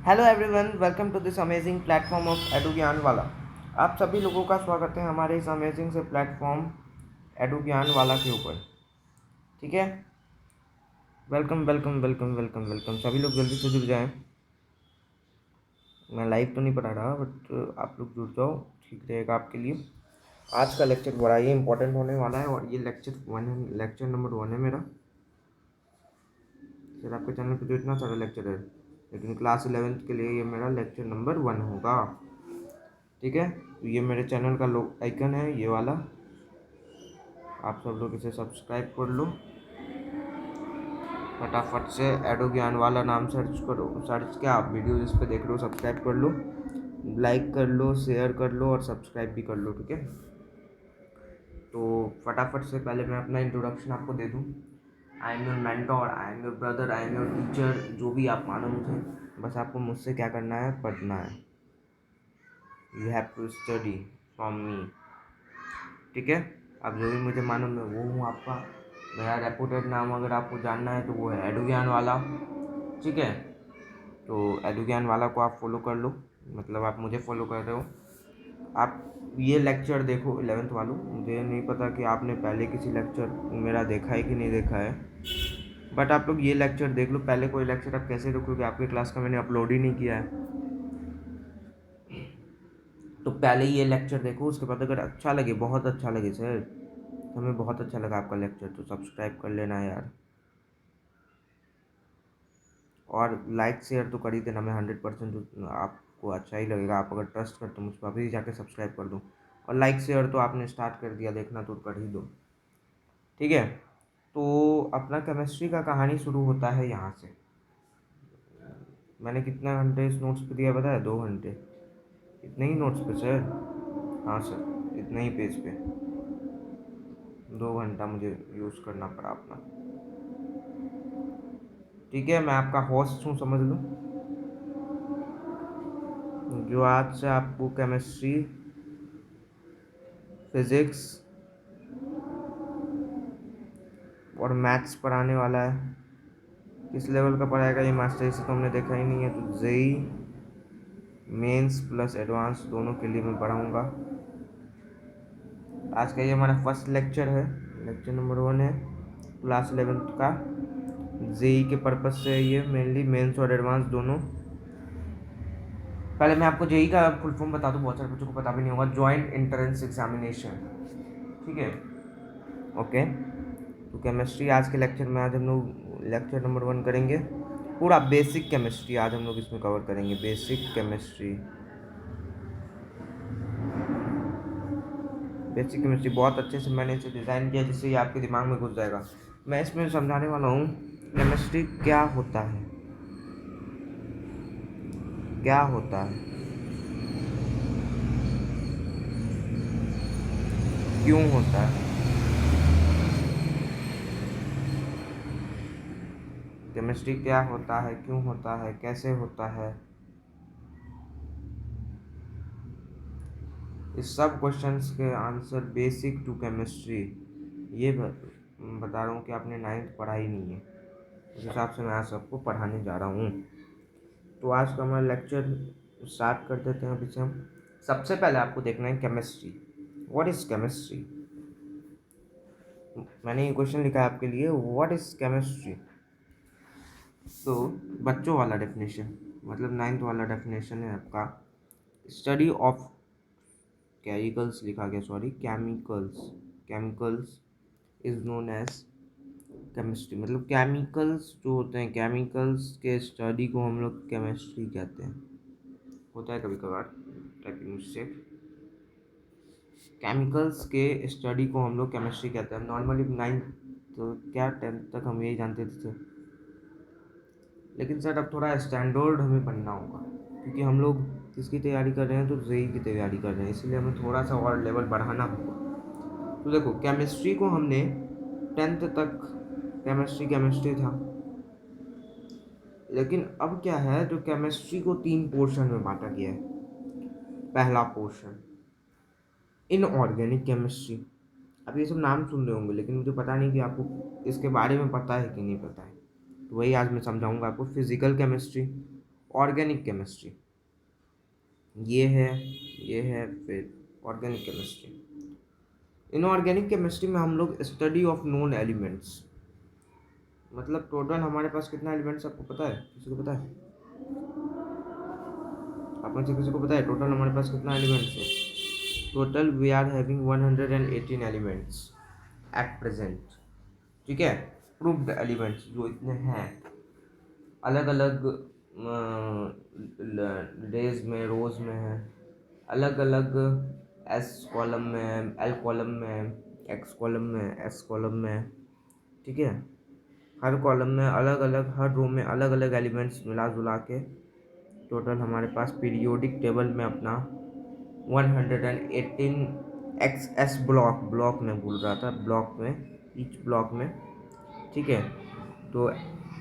Hello everyone, welcome to this amazing platform of Edu Gyan वाला। आप सभी लोगों का स्वागत है हमारे इस अमेजिंग से प्लेटफॉर्म एडू ज्ञान वाला के ऊपर। ठीक है, welcome welcome welcome welcome welcome. सभी लोग जल्दी से जुड़ जाएं। मैं लाइव तो नहीं पढ़ा रहा, बट आप लोग जुड़ जाओ, ठीक रहेगा आपके लिए। आज का लेक्चर बड़ा ही इंपॉर्टेंट होने वाला है और ये लेक्चर नंबर 1 है मेरा। सर आपके चैनल पे तो इतना सारा लेक्चर है, लेकिन क्लास 11th के लिए ये मेरा लेक्चर नंबर 1 होगा। ठीक है, तो ये मेरे चैनल का आइकन है, ये वाला। आप सब लोग इसे सब्सक्राइब कर लो फटाफट से। एडो ज्ञान वाला नाम सर्च करो, सर्च क्या, आप वीडियो जिस पे देख रहे हो सब्सक्राइब कर लो, लाइक कर लो, शेयर कर लो और सब्सक्राइब भी कर लो। ठीक है, तो फटाफट से पहले मैं अपना इंट्रोडक्शन आपको दे दूँ। I am your mentor, I am your brother, I am your teacher, जो भी आप मानो मुझे। बस आपको मुझसे क्या करना है, पढ़ना है। You have to study from me. ठीक है, अब जो भी मुझे मानो मैं वो हूँ आपका। मेरा रेपुटेड नाम अगर आपको जानना है तो वो है एडू ज्ञान वाला। ठीक है, तो एडू ज्ञान वाला को आप फॉलो कर लो, मतलब आप मुझे फॉलो कर रहे हो। आप ये लेक्चर देखो 11th वालों, मुझे नहीं पता कि आपने पहले किसी लेक्चर मेरा देखा है कि नहीं देखा है, बट आप लोग ये लेक्चर देख लो। पहले कोई लेक्चर आप कैसे देखोगे, आपके क्लास का मैंने अपलोड ही नहीं किया है, तो पहले ये लेक्चर देखो। उसके बाद अगर अच्छा लगे, बहुत अच्छा लगे सर, हमें बहुत अच्छा लगा आपका लेक्चर, तो सब्सक्राइब कर लेना यार, और लाइक शेयर तो कर ही देना। मैं 100% आपको अच्छा ही लगेगा। आप अगर ट्रस्ट करते हो मुझ पर, अभी जाके सब्सक्राइब कर दो, और लाइक शेयर तो आपने स्टार्ट कर दिया देखना, तो कर ही दो। ठीक है, तो अपना केमिस्ट्री का कहानी शुरू होता है यहाँ से। मैंने कितना घंटे इस नोट्स पे दिया बताया, 2 घंटे। इतने ही नोट्स पे सर? हाँ सर, इतने ही पेज पे 2 घंटा मुझे यूज़ करना पड़ा अपना। ठीक है, मैं आपका होस्ट हूँ, समझ लो, जो आज से आपको केमिस्ट्री, फिज़िक्स और मैथ्स पढ़ाने वाला है। किस लेवल का पढ़ाएगा ये मास्टर, इसे तो हमने देखा ही नहीं है। तो जेई मेंस प्लस एडवांस दोनों के लिए मैं पढ़ाऊँगा। आज का ये हमारा फर्स्ट लेक्चर है, लेक्चर नंबर 1 है क्लास 11th का। जेई के पर्पज़ से ये मेनली मेंस और एडवांस दोनों। पहले मैं आपको जेई का फुल फॉर्म बता दूँ, बहुत सारे बच्चों को पता भी नहीं होगा। Joint entrance examination. ठीक है, ओके। तो केमिस्ट्री आज के लेक्चर में, आज हम लोग लेक्चर नंबर 1 करेंगे। पूरा बेसिक केमिस्ट्री आज हम लोग इसमें कवर करेंगे, बेसिक केमिस्ट्री। बेसिक केमिस्ट्री बहुत अच्छे से मैंने इसे डिज़ाइन किया जिससे ये आपके दिमाग में घुस जाएगा। मैं इसमें समझाने वाला हूँ केमिस्ट्री क्या होता है, क्या होता है, क्यों होता है, केमिस्ट्री क्या होता है, क्यों होता है, कैसे होता है। इस सब क्वेश्चंस के आंसर बेसिक टू केमिस्ट्री, ये बता रहा हूँ कि आपने 9th पढ़ा ही नहीं है, उस हिसाब से मैं आज सबको पढ़ाने जा रहा हूँ। तो आज का हमारा लेक्चर स्टार्ट कर देते हैं अभी से हम। सबसे पहले आपको देखना है केमिस्ट्री। What is chemistry? मैंने ये क्वेश्चन लिखा है आपके लिए, व्हाट इज़ केमिस्ट्री। तो बच्चों वाला डेफिनेशन, मतलब 9th वाला डेफिनेशन है आपका, स्टडी ऑफ केमिकल्स लिखा गया, sorry, chemicals, chemicals is known as chemistry. मतलब केमिकल्स जो होते हैं, केमिकल्स के स्टडी को हम लोग केमिस्ट्री कहते हैं। होता है कभी कभार टाइपिंग मिस्टेक। केमिकल्स के स्टडी को हम लोग केमिस्ट्री कहते हैं। नॉर्मली 9th तो क्या 10th तक हम यही जानते थे, लेकिन सर अब थोड़ा स्टैंडर्ड हमें बनना होगा, क्योंकि हम लोग किसकी तैयारी कर रहे हैं, तो जेई की तैयारी कर रहे हैं, इसलिए हमें थोड़ा सा और लेवल बढ़ाना होगा। तो देखो, केमिस्ट्री को हमने 10th तक केमिस्ट्री केमिस्ट्री था, लेकिन अब क्या है, जो केमिस्ट्री को 3 पोर्शन में बांटा गया है। पहला पोर्शन इनऑर्गेनिक केमिस्ट्री। अब ये सब नाम सुन रहे होंगे, लेकिन मुझे पता नहीं कि आपको इसके बारे में पता है कि नहीं पता है, तो वही आज मैं समझाऊंगा आपको। फिजिकल केमिस्ट्री, ऑर्गेनिक केमिस्ट्री, ये है फिर ऑर्गेनिक केमिस्ट्री। इनऑर्गेनिक केमिस्ट्री में हम लोग स्टडी ऑफ नोन एलिमेंट्स, मतलब टोटल हमारे पास कितना एलिमेंट्स आपको पता है, किसी को पता है? आप में से किसी को पता है टोटल हमारे पास कितना एलिमेंट्स है? Total we are having 118 elements at present, ठीक है। प्रूव्ड एलिमेंट्स जो इतने हैं अलग अलग डेज में, रोज में है, अलग अलग एस कॉलम में है, एल कॉलम में है, एक्स कॉलम में है, एस कॉलम में है, ठीक है। हर कॉलम में अलग अलग, हर रो में अलग अलग एलिमेंट्स मिला जुला के टोटल हमारे पास पीरियोडिक टेबल में अपना 118 एक्स एस ब्लॉक में भूल रहा था, ब्लॉक में, ईच ब्लॉक में, ठीक है। तो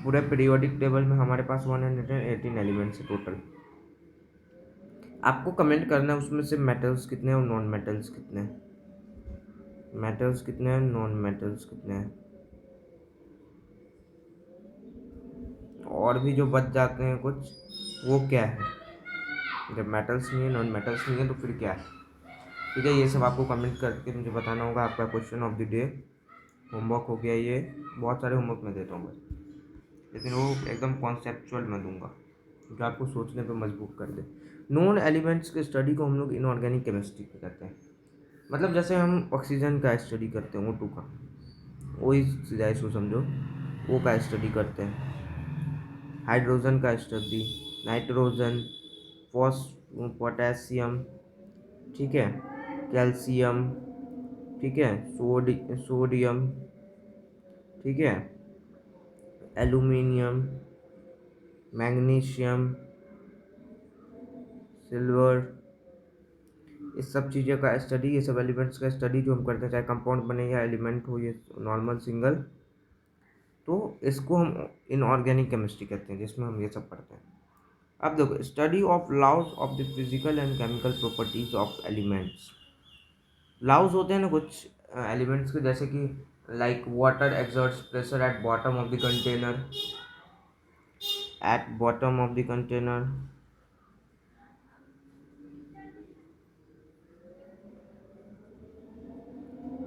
पूरे पीरियोडिक टेबल में हमारे पास 118 एलिमेंट्स है टोटल। आपको कमेंट करना है उसमें से मेटल्स कितने हैं और नॉन मेटल्स कितने हैं, मेटल्स कितने हैं, नॉन मेटल्स कितने हैं। और भी जो बच जाते हैं कुछ, वो क्या है? जब मेटल्स नहीं है, नॉन मेटल्स नहीं है, तो फिर क्या है? ठीक है, ये सब आपको कमेंट करके मुझे बताना होगा। आपका question of the day homework हो गया ये। बहुत सारे होमवर्क मैं देता हूँ बस, लेकिन वो एकदम कॉन्सेप्चुअल मैं दूंगा जो आपको सोचने पे मजबूर कर दे। नॉन एलिमेंट्स के स्टडी को हम लोग इनऑर्गेनिक केमिस्ट्री पे करते हैं। मतलब जैसे हम ऑक्सीजन का स्टडी करते हैं, O2 का, वही सीधा इसको समझो, वो का स्टडी करते हैं। हाइड्रोजन का स्टडी, नाइट्रोजन, पोटेशियम, ठीक है, कैल्शियम, ठीक है, सोडियम, ठीक है, एल्यूमिनियम, मैग्नीशियम, सिल्वर, इस सब चीज़ों का स्टडी, ये सब एलिमेंट्स का स्टडी जो हम करते हैं, चाहे कंपाउंड बने या एलिमेंट हो, ये नॉर्मल सिंगल, तो इसको हम इनऑर्गेनिक केमिस्ट्री कहते हैं, जिसमें हम ये सब पढ़ते हैं। अब देखो, study of laws of the physical and chemical properties of elements. Laws होते हैं ना कुछ एलिमेंट्स के, जैसे कि like water exerts pressure at bottom of the container, at bottom of the container,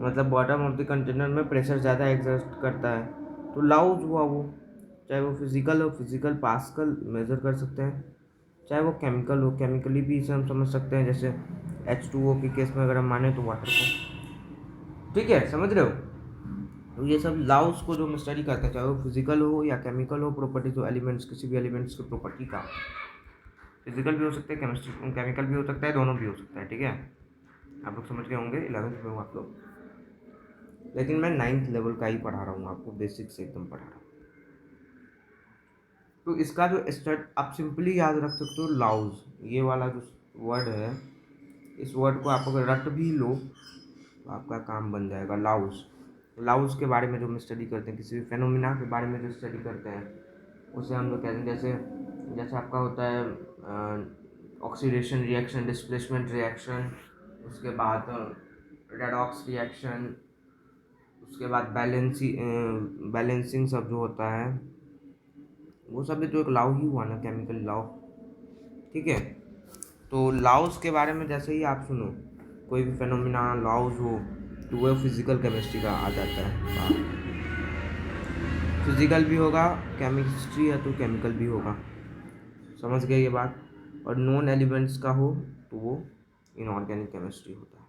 मतलब बॉटम ऑफ द कंटेनर में pressure ज़्यादा एग्जर्ट करता है, तो लाउज हुआ वो। चाहे वो फिजिकल हो, फिजिकल पास्कल मेज़र कर सकते हैं, चाहे वो केमिकल हो, केमिकली भी इसे हम समझ सकते हैं, जैसे H2O के केस में अगर हम माने तो वाटर को, ठीक है, समझ रहे हो। तो ये सब लाउस को जो हम स्टडी करते हैं, चाहे वो फिजिकल हो या केमिकल हो, प्रॉपर्टी जो एलिमेंट्स, किसी भी एलिमेंट्स की प्रॉपर्टी का, फिजिकल भी हो सकता है, केमिस्ट्री केमिकल भी हो सकता है, दोनों भी हो सकता है, ठीक है। आप लोग समझ गए होंगे 11th में हो आप लोग, लेकिन मैं 9th लेवल का ही पढ़ा रहा हूँ आपको, बेसिक से एकदम पढ़ा रहा हूँ। तो इसका जो स्टड आप सिंपली याद रख सकते हो, लाउज, ये वाला जो वर्ड है, इस वर्ड को आप अगर रट भी लो तो आपका काम बन जाएगा। लाउज, लाउज के बारे में जो हम स्टडी करते हैं, किसी भी फेनोमिना के बारे में जो स्टडी करते हैं, उसे हम लोग कहते हैं, जैसे जैसे आपका होता है ऑक्सीडेशन रिएक्शन, डिस्प्लेसमेंट रिएक्शन, उसके बाद रेडॉक्स रिएक्शन, उसके बाद बैलेंसिंग सब जो होता है, वो सब जो एक लॉ ही हुआ ना, केमिकल लॉ, ठीक है। तो लॉज के बारे में जैसे ही आप सुनो, कोई भी फेनोमिना लॉज हो, तो वो फिजिकल केमिस्ट्री का आ जाता है। फिजिकल भी होगा, केमिस्ट्री है तो केमिकल भी होगा, समझ गए ये बात। और नॉन एलिमेंट्स का हो तो वो इनऑर्गेनिक केमिस्ट्री होता है।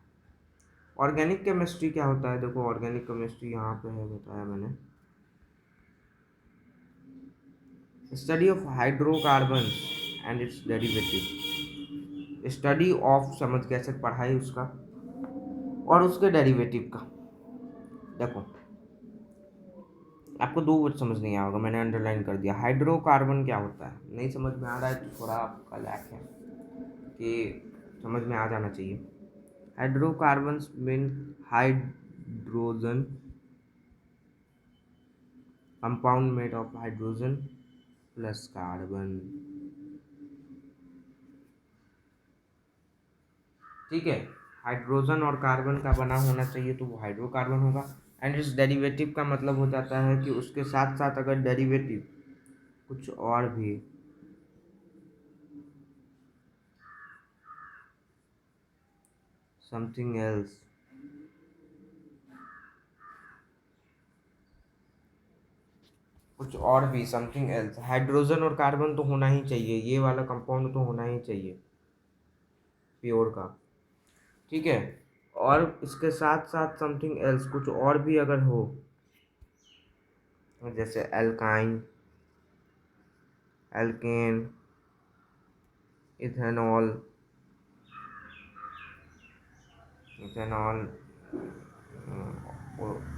ऑर्गेनिक केमिस्ट्री क्या होता है? देखो, ऑर्गेनिक केमिस्ट्री यहाँ पे है, बताया मैंने, study of hydrocarbon and it's derivative. Study of, समझ कैसे पढ़ाई उसका और उसके डेरिवेटिव का। देखो, आपको दो वर्ड समझ नहीं आया होगा, मैंने अंडरलाइन कर दिया। हाइड्रोकार्बन क्या होता है, नहीं समझ में आ रहा है तो थोड़ा आपका लैक है, कि समझ में आ जाना चाहिए। Hydrocarbons mean hydrogen, compound made of hydrogen plus carbon, ठीक है। हाइड्रोजन और कार्बन का बना होना चाहिए तो वो हाइड्रोकार्बन होगा। एंड इस डेरिवेटिव का मतलब हो जाता है कि उसके साथ साथ अगर डेरिवेटिव कुछ और भी समथिंग एल्स, कुछ और भी समथिंग एल्स। हाइड्रोजन और कार्बन तो होना ही चाहिए, ये वाला कंपाउंड तो होना ही चाहिए प्योर का, ठीक है। और इसके साथ साथ समथिंग एल्स कुछ और भी अगर हो, जैसे alkyne, alkane, ethanol, ethanol,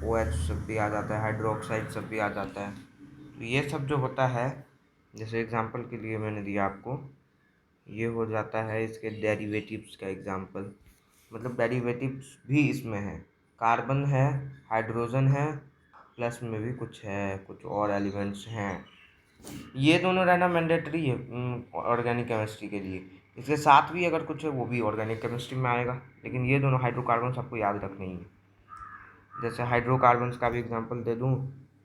O H सब भी आ जाता है, हाइड्रोक्साइड सब भी आ जाता है। तो ये सब जो होता है, जैसे एग्जांपल के लिए मैंने दिया आपको, ये हो जाता है इसके डेरिवेटिव्स का एग्जांपल। मतलब डेरिवेटिव्स भी इसमें है, कार्बन है, हाइड्रोजन है, प्लस में भी कुछ है, कुछ और एलिमेंट्स हैं। ये दोनों रहना मैंडेटरी है ऑर्गेनिक केमिस्ट्री के लिए। इसके साथ भी अगर कुछ है वो भी ऑर्गेनिक केमिस्ट्री में आएगा, लेकिन ये दोनों हाइड्रोकार्बन्स आपको याद रखने ही है। जैसे हाइड्रोकार्बन्स का भी एग्जांपल दे दूँ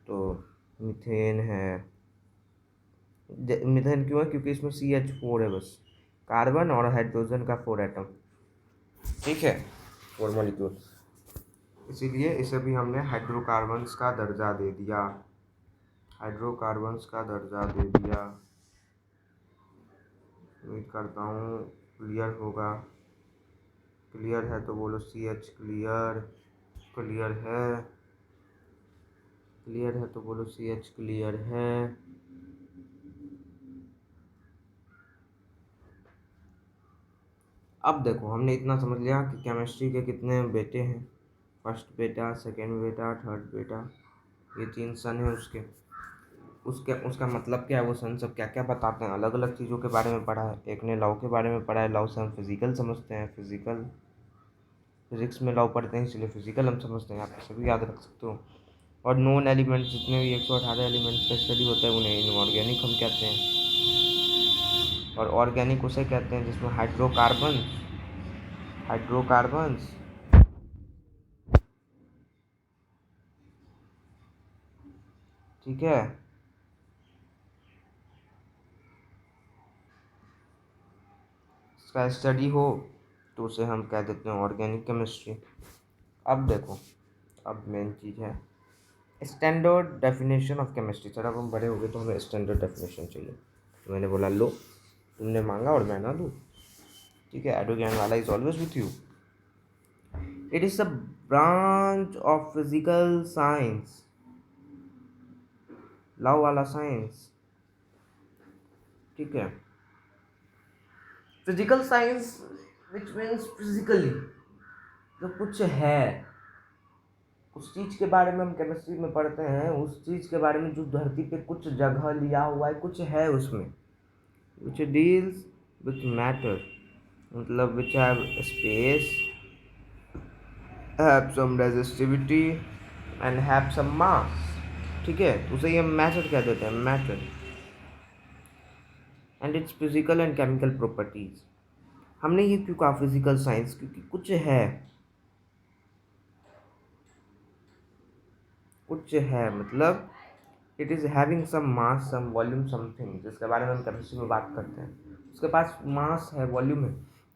तो मीथेन है। मीथेन क्यों है? क्योंकि इसमें CH4 है बस, कार्बन और हाइड्रोजन का 4 एटम, ठीक है, 4 मॉलिक्यूल। इसीलिए इसे भी हमने हाइड्रोकार्बन्स का दर्जा दे दिया, हाइड्रोकार्बन्स का दर्जा दे दिया। उम्मीद करता हूँ क्लियर होगा। क्लियर है तो बोलो CH क्लियर। क्लियर है, क्लियर है तो बोलो CH क्लियर है। अब देखो हमने इतना समझ लिया कि केमिस्ट्री के कितने बेटे हैं, फर्स्ट बेटा, सेकंड बेटा, थर्ड बेटा, ये 3 सन है उसके। उसका मतलब क्या है, वो सन सब क्या क्या बताते हैं, अलग अलग चीज़ों के बारे में पढ़ा है। एक ने लव के बारे में पढ़ा है, लव से हम फिजिकल समझते हैं, फिजिक्स में लव पढ़ते हैं इसलिए फिजिकल हम समझते हैं, आप सभी याद रख सकते हो। और नॉन एलिमेंट्स जितने भी 118 एलिमेंट्स का स्टडी होता है उन्हें इनऑर्गेनिक हम कहते हैं। और ऑर्गेनिक उसे कहते हैं जिसमें हाइड्रोकार्बन्स ठीक है, इसका स्टडी हो तो उसे हम कह देते हैं ऑर्गेनिक केमिस्ट्री। अब देखो, अब मेन चीज़ है standard definition of chemistry. Sir अब हम बड़े हो गए तो हमें स्टैंडर्ड डेफिनेशन चाहिए, तो मैंने बोला लो, तुमने मांगा और मैं ना दूँ, ठीक है। एडो ज्ञान वाला is always with you. It is a branch of physical science, love वाला साइंस, ठीक है। Physical science which means physically जो कुछ है, उस चीज़ के बारे में हम केमिस्ट्री में पढ़ते हैं, उस चीज़ के बारे में जो धरती पे कुछ जगह लिया हुआ है, कुछ है उसमें, विच डील्स विथ मैटर, मतलब which have space, have some resistivity and have some mass, ठीक है। उसे ये मैटर कह देते हैं, matter, and its physical and chemical properties. हमने ये क्यों कहा फिजिकल साइंस? क्योंकि कुछ है मतलब it is having some mass, some volume, something, जिसके बारे में हम केमिस्ट्री में बात करते हैं, उसके पास मास है, वॉल्यूम है,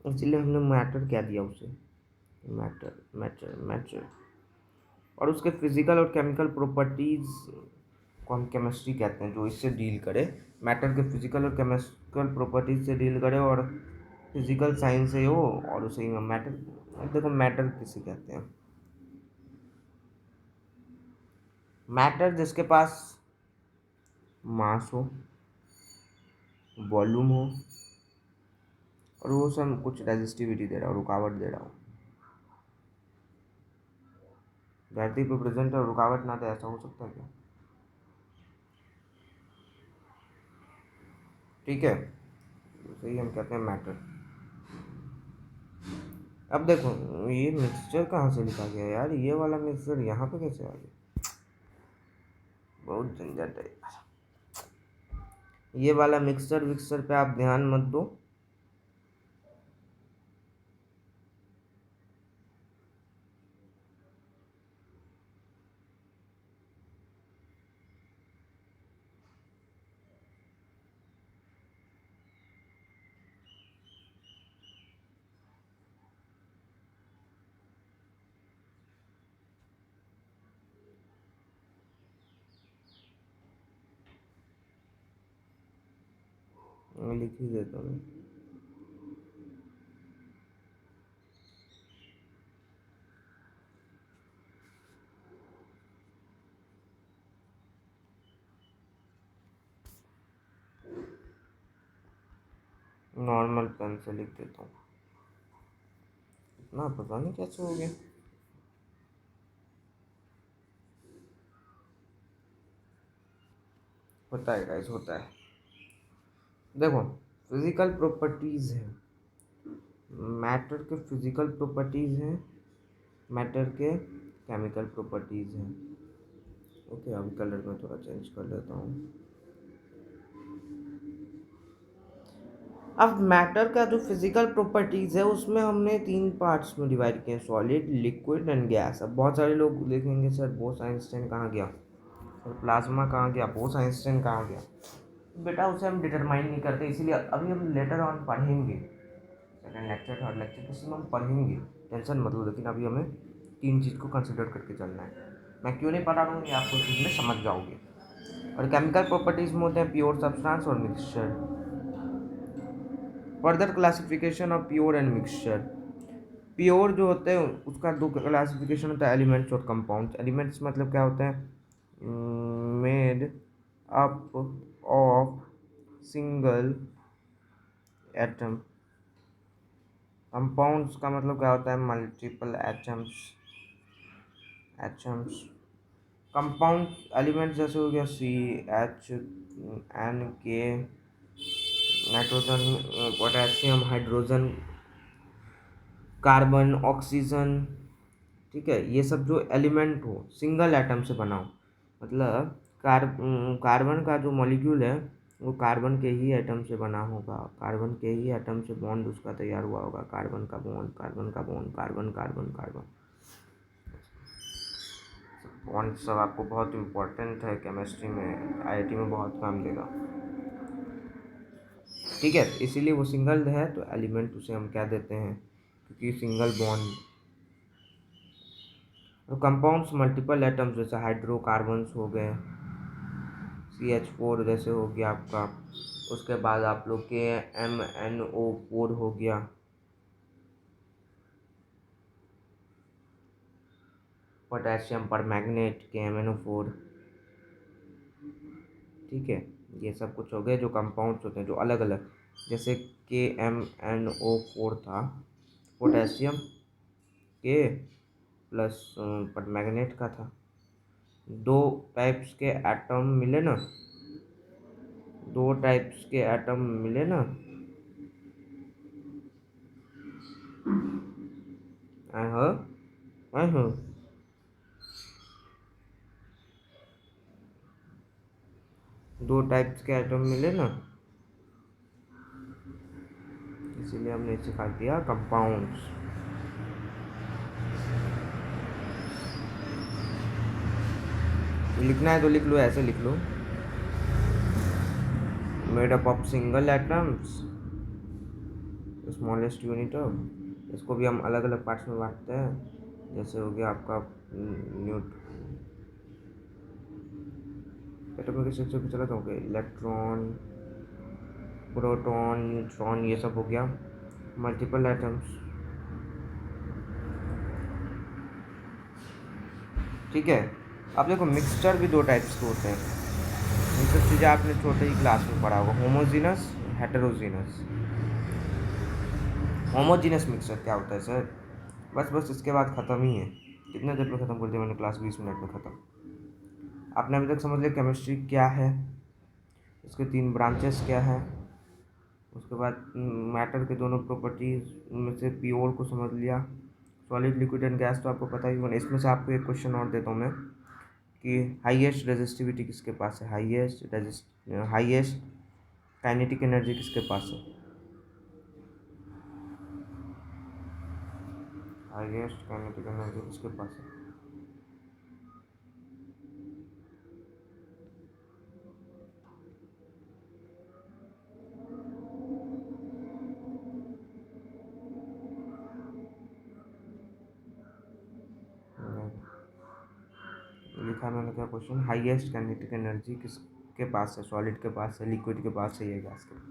इसलिए हमने मैटर क्या दिया उसे, मैटर, मैटर, मैटर। और उसके फिजिकल और केमिकल प्रॉपर्टीज़ को हम केमिस्ट्री कहते हैं, जो इससे डील करे, मैटर के फिजिकल और केमिकल प्रॉपर्टीज से डील करे और फिजिकल साइंस से हो, और उसे मैटर। अब देखो मैटर किसे कहते हैं, मैटर जिसके पास मास हो, वॉल्यूम हो, और वो सब कुछ रेजिस्टिविटी दे रहा हो, रुकावट दे रहा हो। धरती पे प्रेजेंट है और रुकावट ना दे, ऐसा हो सकता है क्या? ठीक है, सही हम कहते हैं मैटर। अब देखो ये मिक्सचर कहाँ से लिखा गया यार, ये वाला मिक्सचर यहाँ पे कैसे आ गया, बहुत झंझट है। ये वाला मिक्सचर विक्सचर पे आप ध्यान मत दो, लिख ही देता हूँ। नॉर्मल पेन से लिख देता हूँ। इतना पता नहीं कैसे हो गया। होता है गाइस, होता है। देखो, फिजिकल प्रॉपर्टीज है, मैटर के फिजिकल प्रॉपर्टीज हैं, मैटर के केमिकल प्रॉपर्टीज हैं। ओके, अब कलर में थोड़ा चेंज कर लेता हूँ। अब मैटर का जो फिजिकल प्रॉपर्टीज है उसमें हमने 3 पार्ट्स में डिवाइड किए, सॉलिड, लिक्विड एंड गैस। अब बहुत सारे लोग देखेंगे सर बोस आइंस्टाइन कहाँ गया, सर प्लाज्मा कहाँ गया, बोस आइंस्टाइन कहाँ गया। बेटा उसे हम डिटरमाइन नहीं करते, इसीलिए अभी हम लेटर ऑन पढ़ेंगे, सेकेंड लेक्चर थर्ड लेक्चर किसी में हम पढ़ेंगे, टेंशन मत लो। लेकिन अभी हमें 3 चीज़ को कंसिडर करके चलना है। मैं क्यों नहीं पढ़ा रहा हूँ ये आपको चीज़ में समझ जाओगे। और केमिकल प्रॉपर्टीज़ में होते हैं प्योर सब्सटेंस और mixture. Further classification of pure and mixture. Pure जो होते हैं उसका 2 क्लासिफिकेशन होता है, एलिमेंट्स और कंपाउंड्स। एलिमेंट्स मतलब क्या होता है, made up of single atom. Compounds का मतलब क्या होता है, मल्टीपल एटम्स। कंपाउंड एलिमेंट्स जैसे हो गया CH, N, K, nitrogen, potassium, hydrogen, carbon, oxygen. ठीक है, ये सब जो एलिमेंट हो सिंगल एटम से बना हो, मतलब कार्बन का जो मॉलिक्यूल है वो कार्बन के ही एटम से बना होगा, कार्बन के ही एटम से बॉन्ड उसका तैयार हुआ होगा, कार्बन का बॉन्ड, कार्बन का bond, carbon carbon carbon. Bond सब आपको बहुत इम्पोर्टेंट है केमिस्ट्री में, आईआईटी में बहुत काम देगा। ठीक है, इसीलिए वो सिंगल है तो एलिमेंट उसे हम क्या देते हैं, क्योंकि सिंगल बॉन्ड। तो कंपाउंड्स मल्टीपल एटम्स जैसे हाइड्रोकार्बन्स हो गए, CH4 जैसे हो गया आपका, उसके बाद आप लोग के MnO4 हो गया, पोटेशियम पर मैग्नेट KMnO4। ठीक है, ये सब कुछ हो गए जो कंपाउंड्स होते हैं जो अलग अलग, जैसे KMnO4 था, पोटेशियम के प्लस पर मैग्नेट का था। 2 टाइप्स के एटम मिले ना, 2 टाइप्स के एटम मिले ना, आई हो आई हो 2 टाइप्स के एटम मिले ना, इसीलिए हमने सिखा दिया कंपाउंड्स। लिखना है तो लिख लो, ऐसे लिख लो, made up of single atoms, smallest unit of. इसको भी हम अलग अलग पार्ट्स में बांटते हैं, जैसे हो गया आपका न्यूट एटॉमिक स्ट्रक्चर पे चला जाओगे, इलेक्ट्रॉन, प्रोटॉन, न्यूट्रॉन, ये सब हो गया मल्टीपल एटम्स। ठीक है, अब देखो मिक्सचर भी 2 टाइप्स के होते हैं, ये सब चीज़ें आपने छोटे ही क्लास में पढ़ा होगा, होमोजीनस, हेटेरोजीनस। होमोजीनस मिक्सचर क्या होता है सर, बस इसके बाद ख़त्म ही है, कितने देर में ख़त्म कर दिया मैंने क्लास, 20 मिनट में ख़त्म। आपने अभी तक समझ लिया केमिस्ट्री क्या है, इसके 3 ब्रांचेस क्या है, उसके बाद मैटर के दोनों प्रॉपर्टीज में से प्योर को समझ लिया, सॉलिड, लिक्विड एंड गैस तो आपको पता ही होगा। इसमें से आपको एक क्वेश्चन और देता हूँ मैं कि हाईएस्ट रेजिस्टिविटी किसके पास है, हाईएस्ट काइनेटिक एनर्जी किसके पास है, हाईएस्ट काइनेटिक एनर्जी किसके पास है। लिखा मैंने क्या क्वेश्चन, हाईएस्ट काइनेटिक एनर्जी किसके पास है, सॉलिड के पास है, लिक्विड के पास है या गैस के पास।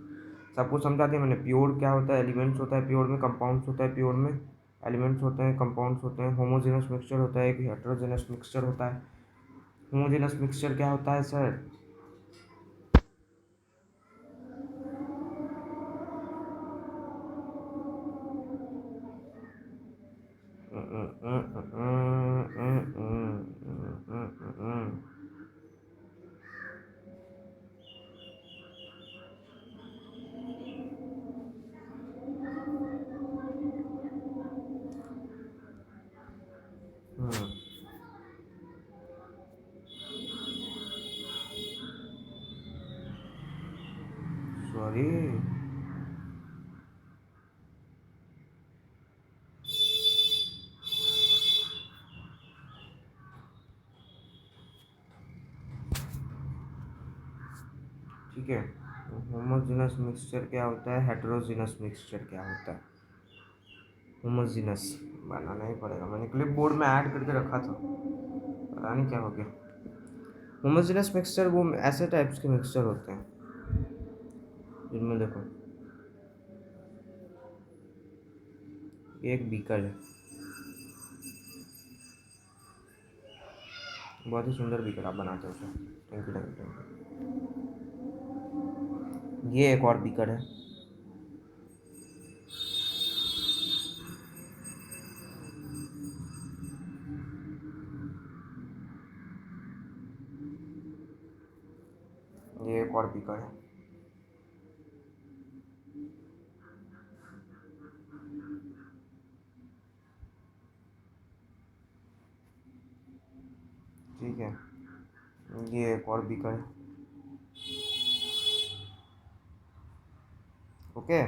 सब कुछ समझा दिया मैंने। प्योर क्या होता है, एलिमेंट्स होता है प्योर में, कंपाउंड्स होता है प्योर में, एलिमेंट्स होते हैं, कंपाउंड्स होते हैं, होमोजेनस मिक्सचर होता है, एक हेटेरोजेनस मिक्सचर होता है। होमोजेनस मिक्सचर क्या होता है सर? सॉरी। ठीक है, होमोजेनस मिक्सचर क्या होता है, हेटेरोजेनस मिक्सचर क्या होता है? होमोजेनस बनाना ही पड़ेगा, मैंने क्लिप बोर्ड में ऐड करके रखा था, पता नहीं क्या हो गया। होमोजेनस मिक्सचर वो ऐसे टाइप्स के मिक्सचर होते हैं जिनमें देखो ये एक बीकर है, बहुत ही सुंदर बीकर आप बनाते हो उसे, थैंक यू थैंक यू। ये एक और बीकर है, ये एक और बीकर है। ठीक है, ये एक और बीकर है। ओके,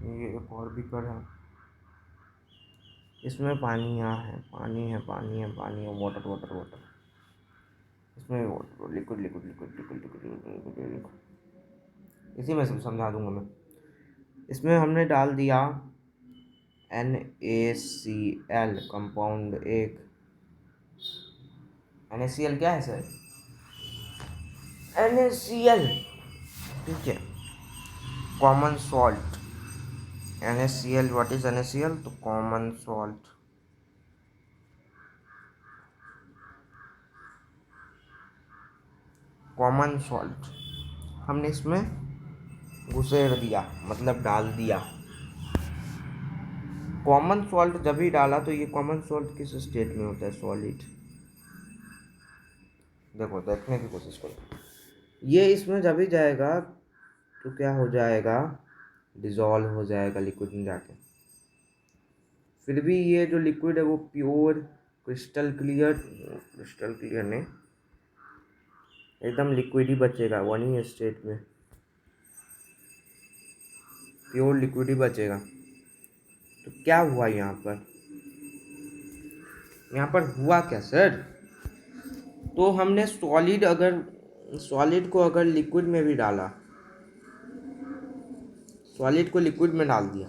ये एक और बीकर है, इसमें पानी यहाँ है, पानी है, पानी है, पानी है, वाटर वाटर वाटर, इसमें water, liquid liquid liquid liquid liquid liquid, इसी में सब समझा दूंगा मैं। इसमें हमने डाल दिया NaCl कंपाउंड एक। NaCl क्या है सर? NaCl, ठीक है, common salt. NaCl, what is NaCl? तो कॉमन सॉल्ट, कॉमन सॉल्ट हमने इसमें घुसेड़ दिया, मतलब डाल दिया। कॉमन सॉल्ट जब ही डाला तो ये कॉमन सॉल्ट किस स्टेट में होता है? सॉलिड। देखो देखने की कोशिश करो, ये इसमें जब ही जाएगा तो क्या हो जाएगा? डिजॉल्व हो जाएगा लिक्विड में जाके। फिर भी ये जो लिक्विड है वो प्योर क्रिस्टल क्लियर नहीं, एकदम लिक्विड ही बचेगा, वन ही स्टेट में प्योर लिक्विड ही बचेगा। तो क्या हुआ यहाँ पर? यहाँ पर हुआ क्या सर? तो हमने सॉलिड को अगर लिक्विड में भी डाला, सॉलिड को लिक्विड में डाल दिया,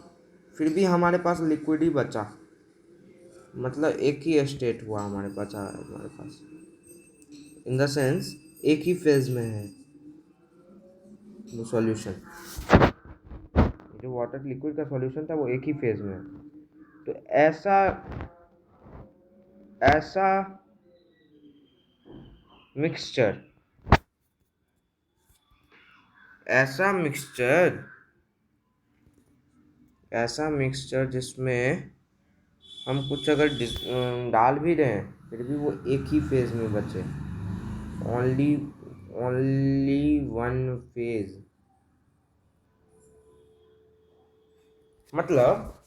फिर भी हमारे पास लिक्विड ही बचा, मतलब एक ही स्टेट हुआ हमारे पास इन द सेंस एक ही फेज में है वो सॉल्यूशन। जो वाटर लिक्विड का सॉल्यूशन था वो एक ही फेज में है। तो ऐसा ऐसा मिक्सचर ऐसा मिक्सचर ऐसा मिक्सचर जिसमें हम कुछ अगर डाल भी रहे हैं फिर भी वो एक ही फेज में बचे, ओनली वन फेज। मतलब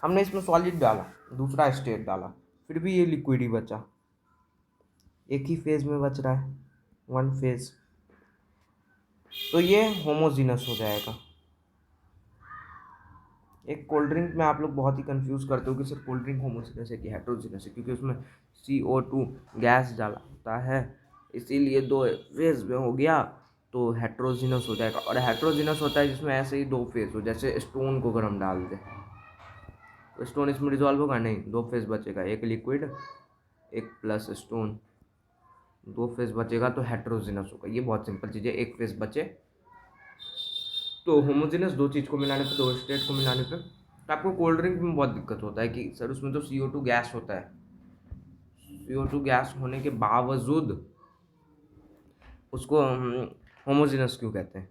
हमने इसमें सॉलिड डाला, दूसरा स्टेट डाला, फिर भी ये लिक्विड ही बचा, एक ही फेज में बच रहा है, वन फेज। तो ये होमोजीनस हो जाएगा। एक कोल्ड ड्रिंक में आप लोग बहुत ही कंफ्यूज करते हो कि सर कोल्ड ड्रिंक होमोजीनस है कि हेटेरोजीनस है, क्योंकि उसमें CO2 गैस डाला होता है, इसीलिए दो फेज में हो गया तो हेटेरोजीनस हो जाएगा। और हेटेरोजीनस होता है जिसमें ऐसे ही दो फेज हो, जैसे स्टोन को अगर हम डाल दें तो स्टोन इसमें डिजॉल्व होगा नहीं, दो फेज बचेगा, एक लिक्विड एक प्लस स्टोन, दो फेज बचेगा तो हेटेरोजीनस होगा। ये बहुत सिंपल चीज़ है, एक फेज बचे तो होमोजेनस दो चीज़ को मिलाने पे, दो स्टेट को मिलाने पे, तो आपको कोल्ड ड्रिंक में बहुत दिक्कत होता है कि सर उसमें तो CO2 गैस होता है। CO2 गैस होने के बावजूद उसको होमोजेनस क्यों कहते हैं?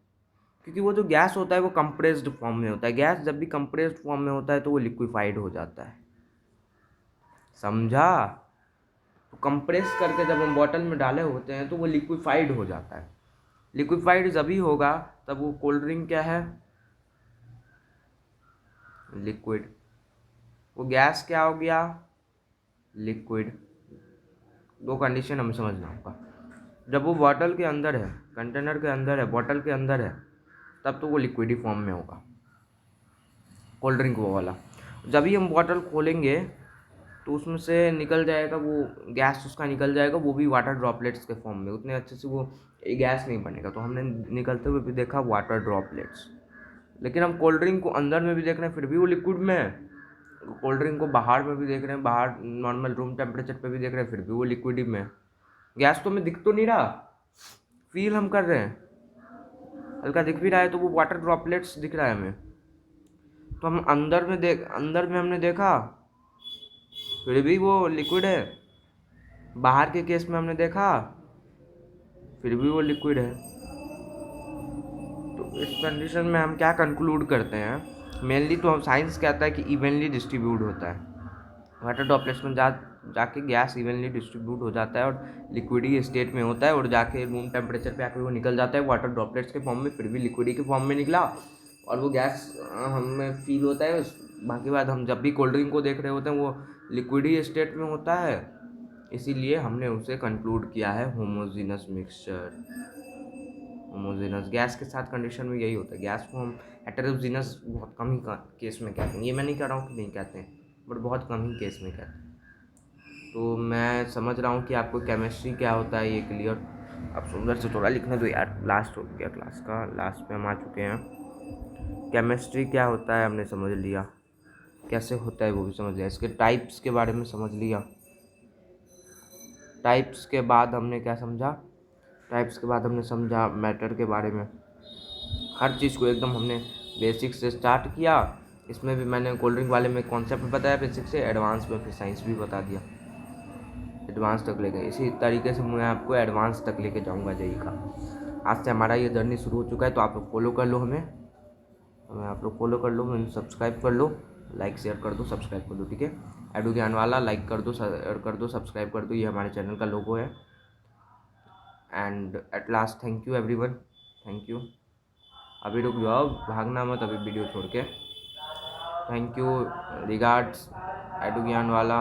क्योंकि वो जो गैस होता है वो कंप्रेस्ड फॉर्म में होता है। गैस जब भी कंप्रेस्ड फॉर्म में होता है तो वो लिक्विफाइड हो जाता है, समझा? तो कंप्रेस करके जब हम बॉटल में डाले होते हैं तो वो लिक्विफाइड हो जाता है। लिक्विफाइड जब ही होगा तब वो कोल्ड ड्रिंक क्या है? लिक्विड। वो गैस क्या हो गया? लिक्विड। दो कंडीशन हमें समझना होगा। जब वो बॉटल के अंदर है, कंटेनर के अंदर है, बॉटल के अंदर है, तब तो वो लिक्विड ही फॉर्म में होगा, कोल्ड ड्रिंक वो वाला। जब ही हम बॉटल खोलेंगे तो उसमें से निकल जाएगा वो गैस, उसका निकल जाएगा, वो भी वाटर ड्रॉपलेट्स के फॉर्म में। उतने अच्छे से वो गैस नहीं बनेगा, तो हमने निकलते हुए भी देखा वाटर ड्रॉपलेट्स। लेकिन हम कोल्ड ड्रिंक को अंदर में भी देख रहे हैं फिर भी वो लिक्विड में है। कोल्ड ड्रिंक को बाहर में भी देख रहे हैं, बाहर नॉर्मल रूम टेम्परेचर पे भी देख रहे हैं, फिर भी वो लिक्विड ही में है। गैस तो हमें दिख तो नहीं रहा, फील हम कर रहे हैं, हल्का दिख भी रहा है तो वो वाटर ड्रॉपलेट्स दिख रहा है हमें। तो हम अंदर में हमने देखा फिर भी वो लिक्विड है। बाहर के केस में हमने देखा फिर भी वो लिक्विड है। तो इस कंडीशन में हम क्या कंक्लूड करते हैं? मेनली तो साइंस कहता है कि इवनली डिस्ट्रीब्यूट होता है वाटर ड्रॉपलेट्स में, जाके गैस इवनली डिस्ट्रीब्यूट हो जाता है और लिक्विडी स्टेट में होता है, और जाके रूम टेम्परेचर पे आके वो निकल जाता है वाटर ड्रॉपलेट्स के फॉर्म में, फिर भी लिक्विडी के फॉर्म में निकला, और वो गैस हमें फील होता है। बाकी बात, हम जब भी कोल्ड ड्रिंक को देख रहे होते हैं वो लिक्विडी स्टेट में होता है, इसीलिए हमने उसे कंक्लूड किया है होमोजेनस मिक्सचर। होमोजेनस गैस के साथ कंडीशन में यही होता है। गैस को हम हेटेरोजीनस बहुत कम ही केस में कहते हैं। ये मैं नहीं कह रहा हूँ कि नहीं कहते हैं, बट बहुत कम ही केस में कहते हैं। तो मैं समझ रहा हूँ कि आपको केमिस्ट्री क्या होता है ये क्लियर। अब सुंदर से थोड़ा लिखने दो यार, लास्ट हो गया क्लास का, लास्ट पे हम आ चुके हैं। केमिस्ट्री क्या होता है हमने समझ लिया, कैसे होता है वो भी समझ लिया, इसके टाइप्स के बारे में समझ लिया। टाइप्स के बाद हमने क्या समझा? टाइप्स के बाद हमने समझा मैटर के बारे में। हर चीज़ को एकदम हमने बेसिक से स्टार्ट किया। इसमें भी मैंने कोल्ड ड्रिंक वाले में कॉन्सेप्ट बताया बेसिक से, एडवांस में फिर साइंस भी बता दिया, एडवांस तक ले गए। इसी तरीके से मैं आपको एडवांस तक लेके जाऊंगा जेई का। आज से हमारा ये जर्नी शुरू हो चुका है, तो आप लोग फॉलो कर लो हमें आप लोग फॉलो कर लो, हमें सब्सक्राइब कर लो, लाइक शेयर कर दो, सब्सक्राइब कर दो, ठीक है? एडू ज्ञान वाला लाइक कर दो, शेयर कर दो, सब्सक्राइब कर दो, ये हमारे चैनल का लोगो है। And at last thank you everyone, thank you. अभी रुक जाओ, भागना मत अभी वीडियो छोड़ के। Thank you, regards edu Gyan वाला।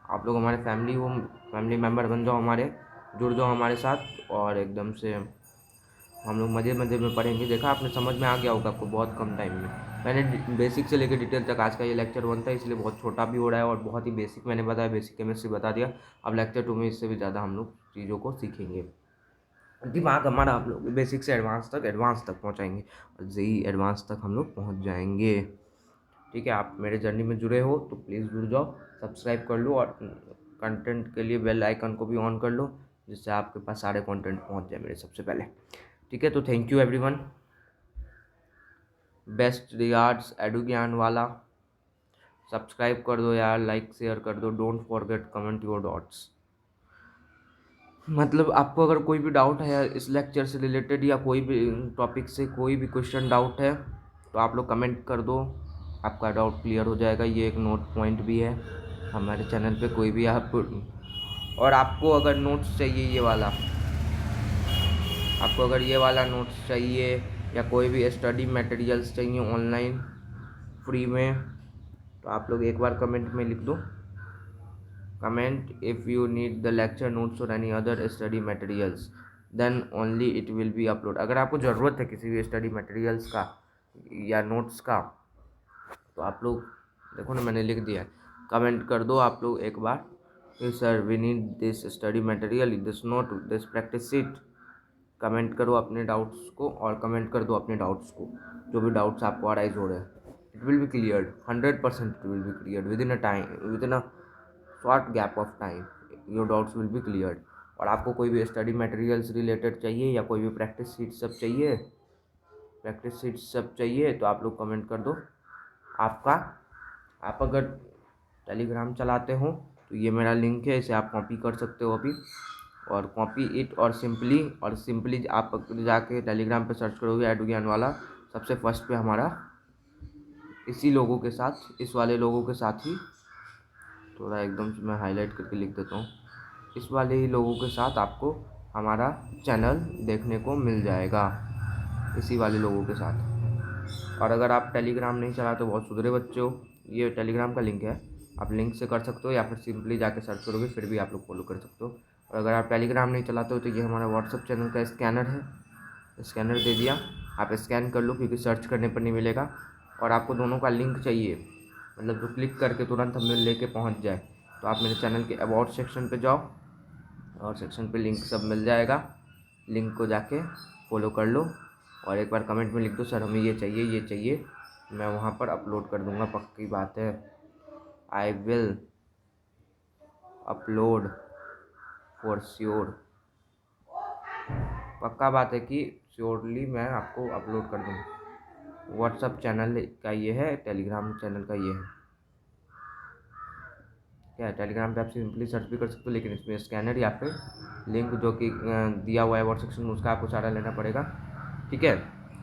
आप लोग हमारे फैमिली मेम्बर बन जाओ, हमारे जुड़ जाओ हमारे साथ, और एकदम से हम लोग मज़े मज़े में पढ़ेंगे। देखा आपने, समझ में आ गया होगा आपको बहुत कम टाइम में। मैंने बेसिक से लेकर डिटेल तक, आज का ये लेक्चर 1 था इसलिए बहुत छोटा भी हो रहा है, और बहुत ही बेसिक मैंने बताया, बेसिक केमिस्ट्री बता दिया। अब लेक्चर 2 में इससे भी ज़्यादा हम लोग चीज़ों को सीखेंगे। दिमाग हमारा आप लोग बेसिक से एडवांस तक पहुँचाएंगे, और जेई एडवांस तक हम लोग पहुँच जाएंगे, ठीक है? आप मेरे जर्नी में जुड़े हो तो प्लीज़ जुड़ जाओ, सब्सक्राइब कर लो, और कंटेंट के लिए बेल आइकन को भी ऑन कर लो, जिससे आपके पास सारे कंटेंट पहुंच जाए मेरे सबसे पहले, ठीक है? तो thank you everyone, best regards edu Gyan वाला। सब्सक्राइब कर दो यार, लाइक शेयर कर दो, don't forget comment your doubts. मतलब आपको अगर कोई भी डाउट है इस लेक्चर से रिलेटेड, या कोई भी टॉपिक से कोई भी क्वेश्चन डाउट है, तो आप लोग कमेंट कर दो, आपका डाउट क्लियर हो जाएगा। ये एक नोट पॉइंट भी है हमारे चैनल पे, कोई भी आप, और आपको अगर नोट्स चाहिए ये वाला, आपको अगर ये वाला नोट्स चाहिए, या कोई भी स्टडी मटेरियल्स चाहिए ऑनलाइन फ्री में, तो आप लोग एक बार कमेंट में लिख दो, comment if you need the lecture notes और any other study materials, then only it will be upload. अगर आपको ज़रूरत है किसी भी स्टडी मटेरियल्स का या नोट्स का, तो आप लोग देखो ना, मैंने लिख दिया है, कमेंट कर दो आप लोग एक बार कि sir we need this study material, this note, this practice sheet. Comment करो अपने डाउट्स को, और कमेंट कर दो अपने डाउट्स को, जो भी डाउट्स आपको अराइज हो रहे हैं। It will be cleared, 100% it will be cleared with in a short gap of time, your doubts will be cleared. और आपको कोई भी स्टडी मटेरियल्स रिलेटेड चाहिए या कोई भी प्रैक्टिस शीट सब चाहिए तो आप लोग कमेंट कर दो। आप अगर टेलीग्राम चलाते हो तो ये मेरा लिंक है, इसे आप कॉपी कर सकते हो अभी, और कॉपी इट और सिंपली आप जाके टेलीग्राम पे सर्च करोगे एडू ज्ञान वाला, सबसे फर्स्ट पे हमारा इसी लोगों के साथ, इस वाले लोगों के साथ ही, थोड़ा एकदम से मैं हाईलाइट करके लिख देता हूँ, इस वाले ही लोगों के साथ आपको हमारा चैनल देखने को मिल जाएगा, इसी वाले लोगों के साथ। और अगर आप टेलीग्राम नहीं चलाते तो बहुत सुधरे बच्चे हो, ये टेलीग्राम का लिंक है, आप लिंक से कर सकते हो या फिर सिंपली जाके सर्च करोगे फिर भी आप लोग फॉलो कर सकते हो। और अगर आप टेलीग्राम नहीं चलाते हो तो ये हमारा व्हाट्सअप चैनल का स्कैनर है, स्कैनर दे दिया, आप स्कैन कर लो क्योंकि सर्च करने पर नहीं मिलेगा। और आपको दोनों का लिंक चाहिए, मतलब जो क्लिक करके तुरंत हमें लेके पहुंच जाए, तो आप मेरे चैनल के अबाउट सेक्शन पे जाओ और सेक्शन पे लिंक सब मिल जाएगा, लिंक को जाके फॉलो कर लो और एक बार कमेंट में लिख दो सर हमें ये चाहिए, मैं वहाँ पर अपलोड कर दूँगा, पक्की बात है, I will upload for sure, पक्का बात है कि श्योरली मैं आपको अपलोड कर दूँगा। व्हाट्सअप चैनल का ये है, टेलीग्राम चैनल का ये है, क्या है, टेलीग्राम पे आप सिंपली सर्च भी कर सकते हो, लेकिन इसमें स्कैनर या फिर लिंक जो कि दिया हुआ है व्हाट्सएप सेक्शन में उसका आपको सारा लेना पड़ेगा, ठीक है,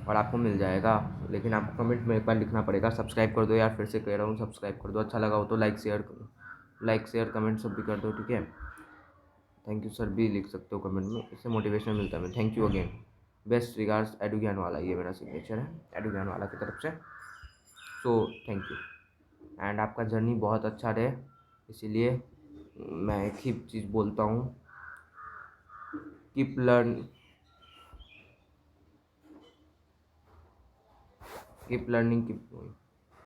और आपको मिल जाएगा। लेकिन आपको कमेंट में एक बार लिखना पड़ेगा, सब्सक्राइब कर दो यार, फिर से कह रहा हूँ सब्सक्राइब कर दो, अच्छा लगा हो तो लाइक शेयर कमेंट सब भी कर दो, ठीक है। थैंक यू सर भी लिख सकते हो कमेंट में, इससे मोटिवेशन मिलता है हमें। Thank you again, best regards edu Gyan वाला, ये मेरा सिग्नेचर है एडू ज्ञान वाला की तरफ से। सो थैंक यू एंड आपका जर्नी बहुत अच्छा रहे, इसीलिए मैं एक ही चीज़ बोलता हूँ, कीप लर्निंग कीप